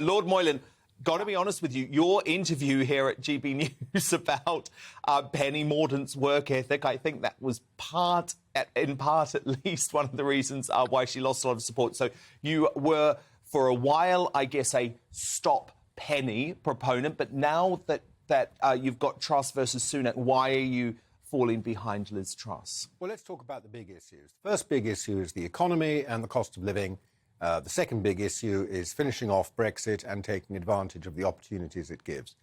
Lord Moylan, got to be honest with you, your interview here at GB News about Penny Mordaunt's work ethic, I think that was in part at least, one of the reasons why she lost a lot of support. So you were, for a while, I guess, a stop Penny proponent, but now that you've got Truss versus Sunak, why are you falling behind Liz Truss? Well, let's talk about the big issues. The first big issue is the economy and the cost of living. The second big issue is finishing off Brexit and taking advantage of the opportunities it gives.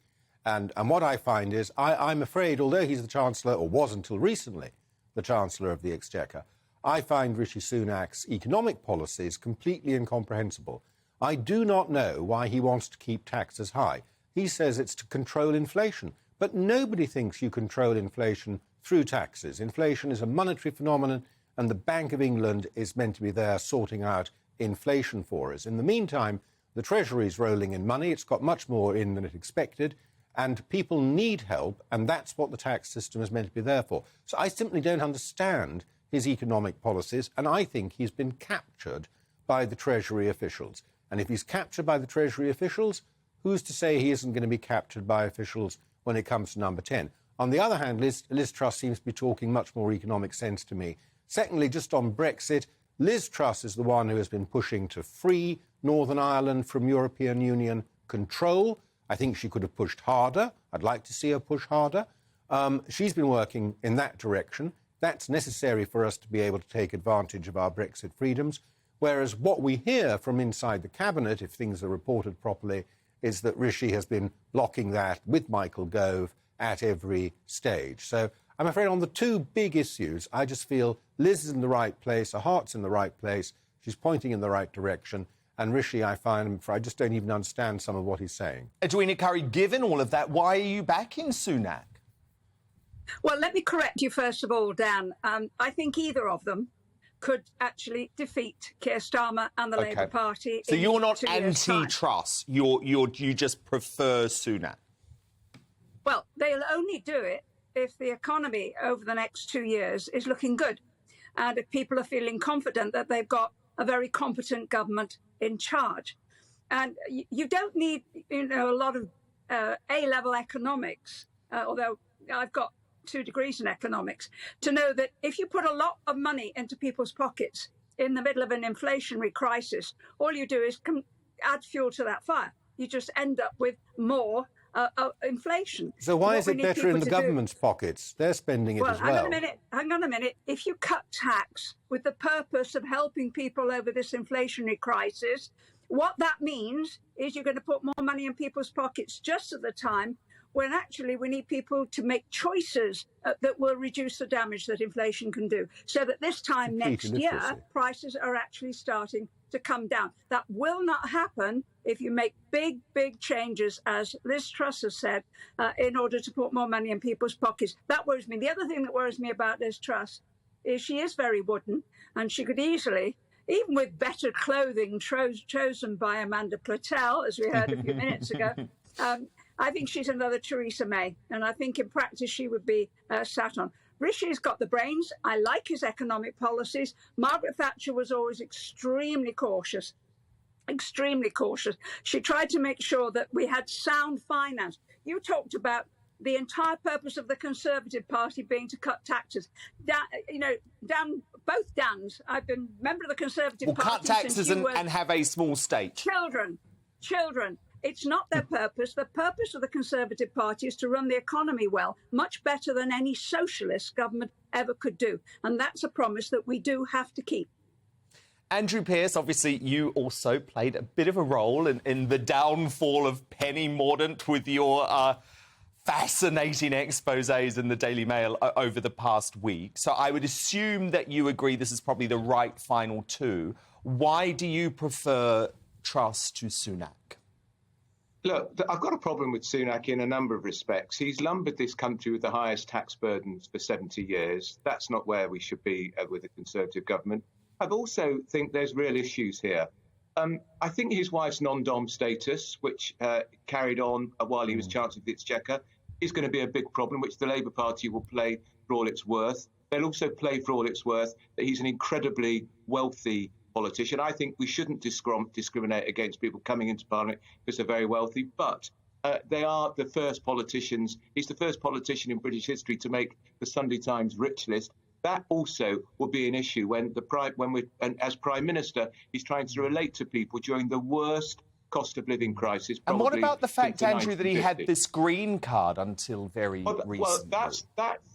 And what I find is, I'm afraid, although he's the Chancellor, or was until recently the Chancellor of the Exchequer, I find Rishi Sunak's economic policies completely incomprehensible. I do not know why he wants to keep taxes high. He says it's to control inflation, but nobody thinks you control inflation through taxes. Inflation is a monetary phenomenon, and the Bank of England is meant to be there sorting out inflation for us. In the meantime, the Treasury is rolling in money. It's got much more in than it expected, and people need help, and that's what the tax system is meant to be there for. So I simply don't understand his economic policies, and I think he's been captured by the Treasury officials. And if he's captured by the Treasury officials, who's to say he isn't going to be captured by officials when it comes to number 10? On the other hand, Liz Truss seems to be talking much more economic sense to me. Secondly, just on Brexit, Liz Truss is the one who has been pushing to free Northern Ireland from European Union control. I think she could have pushed harder. I'd like to see her push harder. She's been working in that direction. That's necessary for us to be able to take advantage of our Brexit freedoms. Whereas what we hear from inside the Cabinet, if things are reported properly, is that Rishi has been blocking that with Michael Gove at every stage. So I'm afraid on the two big issues, I just feel Liz is in the right place, her heart's in the right place, she's pointing in the right direction, and Rishi, I just don't even understand some of what he's saying. Edwina Currie, given all of that, why are you backing Sunak? Well, let me correct you first of all, Dan. I think either of them could actually defeat Keir Starmer and the Labour Party. So you're not anti-Truss, you just prefer Sunak? Well, they'll only do it if the economy over the next 2 years is looking good, and if people are feeling confident that they've got a very competent government in charge. And you don't need, a lot of A-level economics, although I've got 2 degrees in economics, to know that if you put a lot of money into people's pockets in the middle of an inflationary crisis, all you do is add fuel to that fire. You just end up with more inflation. So why is it better in the government's pockets? They're spending it as well. Hang on a minute. If you cut tax with the purpose of helping people over this inflationary crisis, what that means is you're going to put more money in people's pockets just at the time when actually we need people to make choices that will reduce the damage that inflation can do. So that this time next year, prices are actually starting to come down. That will not happen if you make big, big changes, as Liz Truss has said, in order to put more money in people's pockets. That worries me. The other thing that worries me about Liz Truss is she is very wooden, and she could easily, even with better clothing chosen by Amanda Platel, as we heard a few minutes ago, I think she's another Theresa May, and I think in practice she would be sat on. Rishi's got the brains. I like his economic policies. Margaret Thatcher was always extremely cautious. She tried to make sure that we had sound finance. You talked about the entire purpose of the Conservative Party being to cut taxes. Dan, both Dans, I've been a member of the Conservative Party. Cut taxes and have a small state. Children. It's not their purpose. The purpose of the Conservative Party is to run the economy well, much better than any socialist government ever could do. And that's a promise that we do have to keep. Andrew Pearce, obviously, you also played a bit of a role in the downfall of Penny Mordaunt with your fascinating exposés in the Daily Mail over the past week. So I would assume that you agree this is probably the right final two. Why do you prefer Truss to Sunak? Look, I've got a problem with Sunak in a number of respects. He's lumbered this country with the highest tax burdens for 70 years. That's not where we should be with a Conservative government. I also think there's real issues here. I think his wife's non-dom status, which carried on while he was Chancellor of the Exchequer, is going to be a big problem, which the Labour Party will play for all it's worth. They'll also play for all it's worth that he's an incredibly wealthy politician. I think we shouldn't discriminate against people coming into Parliament because they're very wealthy, but they are the first politicians. He's the first politician in British history to make the Sunday Times rich list. That also will be an issue when as Prime Minister, he's trying to relate to people during the worst cost of living crisis. And what about the fact, Andrew, that he had 1950. this green card until very recently? Well, that's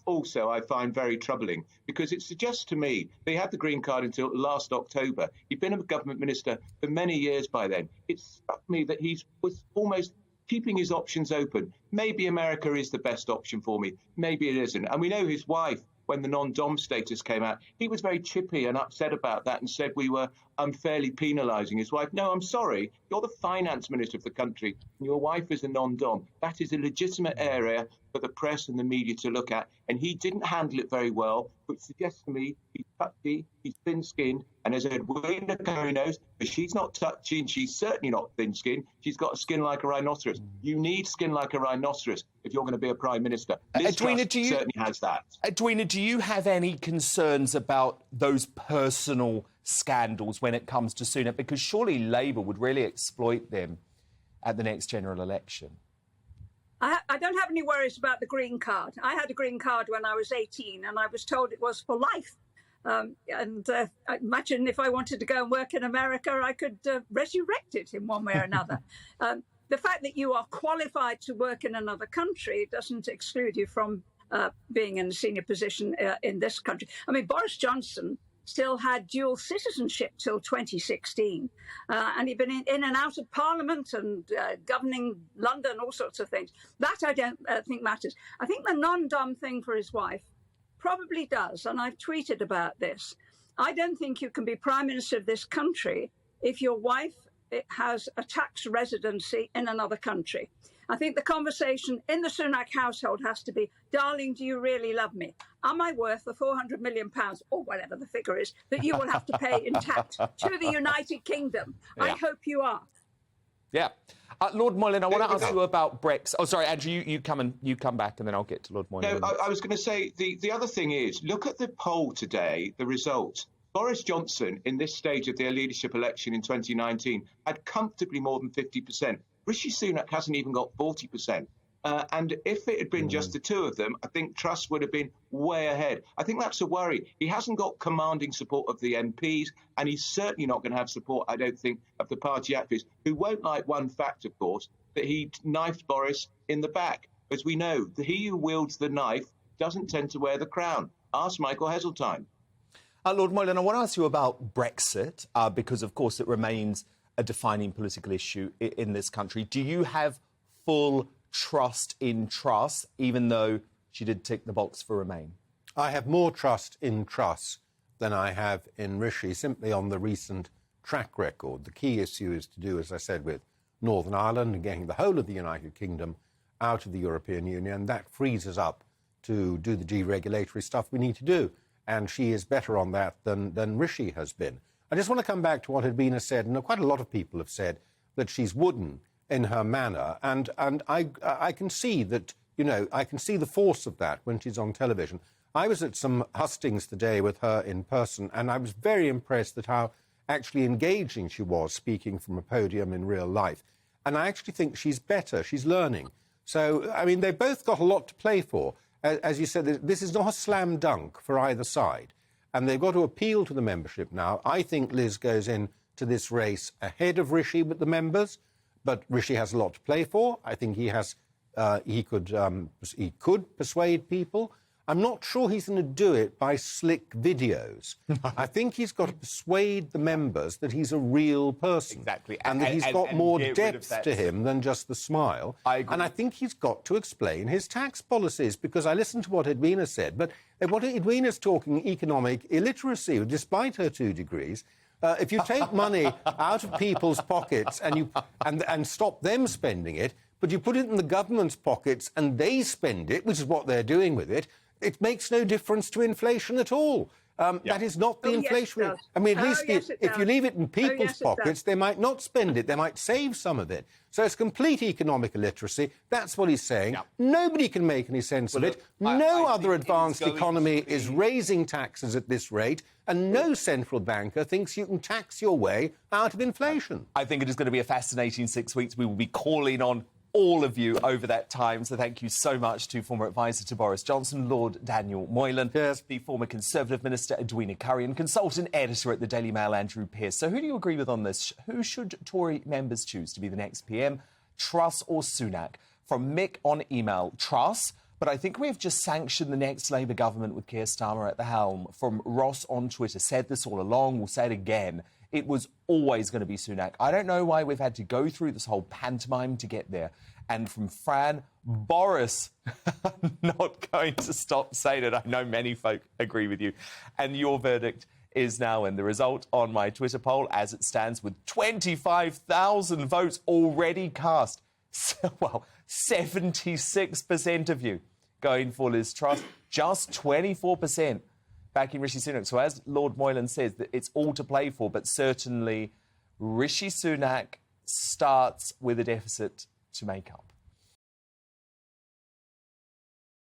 also I find very troubling, because it suggests to me that he had the green card until last October. He'd been a government minister for many years by then. It struck me that he was almost keeping his options open. Maybe America is the best option for me. Maybe it isn't. And we know his wife, when the non-dom status came out, he was very chippy and upset about that and said we were unfairly penalising his wife. No, I'm sorry. You're the finance minister of the country and your wife is a non-dom. That is a legitimate area for the press and the media to look at. And he didn't handle it very well, which suggests to me he's touchy, he's thin-skinned. And as Edwina Currie knows, but she's not touchy and she's certainly not thin-skinned. She's got a skin like a rhinoceros. You need skin like a rhinoceros if you're going to be a Prime Minister. Liz Truss certainly has that. Edwina, do you have any concerns about those personal scandals when it comes to Sunak? Because surely Labour would really exploit them at the next general election. I don't have any worries about the green card. I had a green card when I was 18 and I was told it was for life. I imagine if I wanted to go and work in America, I could resurrect it in one way or another. The fact that you are qualified to work in another country doesn't exclude you from being in a senior position in this country. I mean, Boris Johnson still had dual citizenship till 2016. And he'd been in and out of Parliament and governing London, all sorts of things. That I don't think matters. I think the non-dom thing for his wife probably does, and I've tweeted about this. I don't think you can be Prime Minister of this country if your wife has a tax residency in another country. I think the conversation in the Sunak household has to be, darling, do you really love me? Am I worth the £400 million, or whatever the figure is, that you will have to pay in tax to the United Kingdom? Yeah. I hope you are. Yeah. Lord Moylan, I want to ask you about Brexit. Oh, sorry, Andrew, you come back and then I'll get to Lord Moylan. No, I was going to say, the other thing is, look at the poll today, the results. Boris Johnson, in this stage of their leadership election in 2019, had comfortably more than 50%. Rishi Sunak hasn't even got 40%. And if it had been just the two of them, I think Truss would have been way ahead. I think that's a worry. He hasn't got commanding support of the MPs, and he's certainly not going to have support, I don't think, of the party activists, who won't like one fact, of course, that he knifed Boris in the back. As we know, he who wields the knife doesn't tend to wear the crown. Ask Michael Heseltine. Lord Moylan, I want to ask you about Brexit, because, of course, it remains a defining political issue in this country. Do you have full trust in Truss, even though she did tick the box for Remain? I have more trust in Truss than I have in Rishi, simply on the recent track record. The key issue is to do, as I said, with Northern Ireland and getting the whole of the United Kingdom out of the European Union. That frees us up to do the deregulatory stuff we need to do. And she is better on that than Rishi has been. I just want to come back to what Edwina said, and quite a lot of people have said that she's wooden in her manner, and I can see that, you know, I can see the force of that when she's on television. I was at some hustings today with her in person, and I was very impressed at how actually engaging she was speaking from a podium in real life. And I actually think she's better. She's learning. So, I mean, they've both got a lot to play for. As you said, this is not a slam dunk for either side. And they've got to appeal to the membership now. I think Liz goes into this race ahead of Rishi with the members, but Rishi has a lot to play for. I think he could persuade people. I'm not sure he's going to do it by slick videos. I think he's got to persuade the members that he's a real person. Exactly. And that he's got more depth to him than just the smile. I agree. And I think he's got to explain his tax policies, because I listened to what Edwina said, but what Edwina's talking economic illiteracy, despite her 2 degrees. If you take money out of people's pockets and stop them spending it, but you put it in the government's pockets and they spend it, which is what they're doing with it, it makes no difference to inflation at all. That is not the Oh, yes, it inflation rate. does. I mean, at Oh, least yes, it if you does. leave it in people's yes, it does. pockets, they might not spend it. They might save some of it. So it's complete economic illiteracy. That's what he's saying. Yeah. Nobody can make any sense of Well, it. look, No I other think it's advanced going economy to be- is raising taxes at this rate, and no central banker thinks you can tax your way out of inflation. I think it is going to be a fascinating 6 weeks. We will be calling on all of you over that time. So thank you so much to former advisor to Boris Johnson, Lord Daniel Moylan, Yes. the former Conservative Minister Edwina Currie, and consultant editor at the Daily Mail, Andrew Pearce. So who do you agree with on this? Who should Tory members choose to be the next PM, Truss or Sunak? From Mick on email, Truss, but I think we have just sanctioned the next Labour government with Keir Starmer at the helm. From Ross on Twitter, said this all along, we'll say it again. It was always going to be Sunak. I don't know why we've had to go through this whole pantomime to get there. And from Fran, Boris, not going to stop saying it. I know many folk agree with you. And your verdict is now in. The result on my Twitter poll, as it stands, with 25,000 votes already cast. So, well, 76% of you going for Liz Truss, just 24% backing Rishi Sunak. So as Lord Moylan says, that it's all to play for, but certainly Rishi Sunak starts with a deficit to make up.